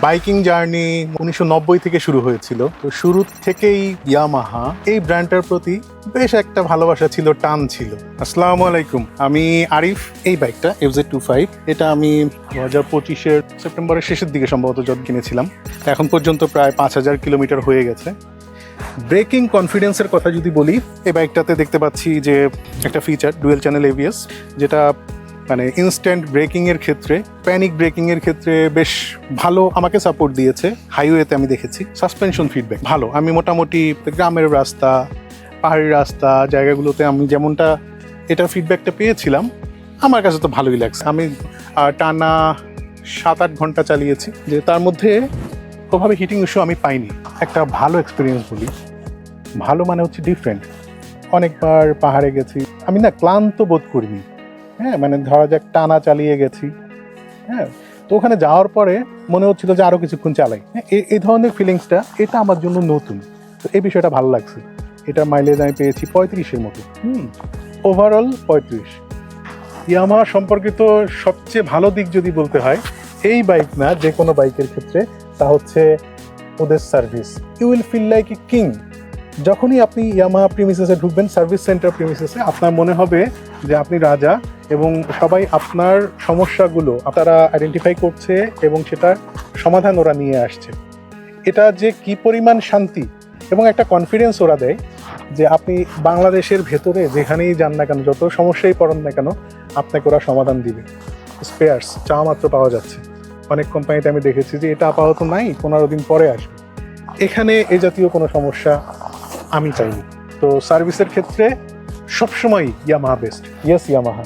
Biking journey 1990 থেকে শুরু হয়েছিল। তো শুরু থেকেই ইয়ামাহা এই ব্র্যান্ডটার প্রতি বেশ একটা ভালোবাসা ছিল, টান ছিল। আসসালামু আলাইকুম, আমি আরিফ। এই বাইকটা FZ25, এটা আমি 2025-এর সেপ্টেম্বরের শেষের দিকে সম্ভবত যত কিনেছিলাম। এখন পর্যন্ত প্রায় 5000 কিলোমিটার হয়ে গেছে। ব্রেকিং কনফিডেন্সের কথা যদি বলি, এই বাইকটাতে দেখতে পাচ্ছি যে একটা ফিচার ডুয়েল চ্যানেল ABS, যেটা মানে ইনস্ট্যান্ট ব্রেকিংয়ের ক্ষেত্রে, প্যানিক ব্রেকিংয়ের ক্ষেত্রে বেশ ভালো আমাকে সাপোর্ট দিয়েছে। হাইওয়েতে আমি দেখেছি সাসপেনশন ফিডব্যাক ভালো। আমি মোটামুটি গ্রামের রাস্তা, পাহাড়ি রাস্তা জায়গাগুলোতে আমি যেমনটা এটা ফিডব্যাকটা পেয়েছিলাম, আমার কাছে তো ভালোই লাগছে। আমি টানা 7-8 ঘন্টা চালিয়েছি, যে তার মধ্যে ওভাবে হিটিং ইস্যু আমি পাইনি। একটা ভালো এক্সপিরিয়েন্স বলি, ভালো মানে হচ্ছে ডিফারেন্ট। অনেকবার পাহাড়ে গেছি, আমি না ক্লান্ত বোধ করিনি। হ্যাঁ, মানে ধরা যাক টানা চালিয়ে গেছি, হ্যাঁ, তো ওখানে যাওয়ার পরে মনে হচ্ছিল যে আরও কিছুক্ষণ চালাই। এই ধরনের ফিলিংসটা, এটা আমার জন্য নতুন। তো এই বিষয়টা ভালো লাগছে। এটা মাইলেজ আমি পেয়েছি 35-এর মতো। ওভারঅল 35। ইয়ামাহা সম্পর্কিত সবচেয়ে ভালো দিক যদি বলতে হয়, এই বাইক না যে কোনো বাইকের ক্ষেত্রে, তা হচ্ছে ওদের service. You will feel like a king. যখনই আপনি ইয়ামাহা প্রিমিসেসে ঢুকবেন, সার্ভিস সেন্টার প্রিমিসেসে, আপনার মনে হবে যে আপনি রাজা, এবং সবাই আপনার সমস্যাগুলো তারা আইডেন্টিফাই করছে এবং সেটার সমাধান ওরা নিয়ে আসছে। এটা যে কি পরিমাণ শান্তি এবং একটা কনফিডেন্স ওরা দেয় যে আপনি বাংলাদেশের ভেতরে যেখানেই যান না কেন, যত সমস্যাই পড়েন না কেন, আপনাকে ওরা সমাধান দিবে। স্পেয়ার্স চাওয়া মাত্র পাওয়া যাচ্ছে। অনেক কোম্পানিতে আমি দেখেছি যে এটা আপাতত নাই, 15 দিন পরে আসবে। এখানে এই জাতীয় কোনো সমস্যা আমি চাইনি। তো সার্ভিসের ক্ষেত্রে সবসময় ইয়ামাহা বেস্ট। Yes Yamaha.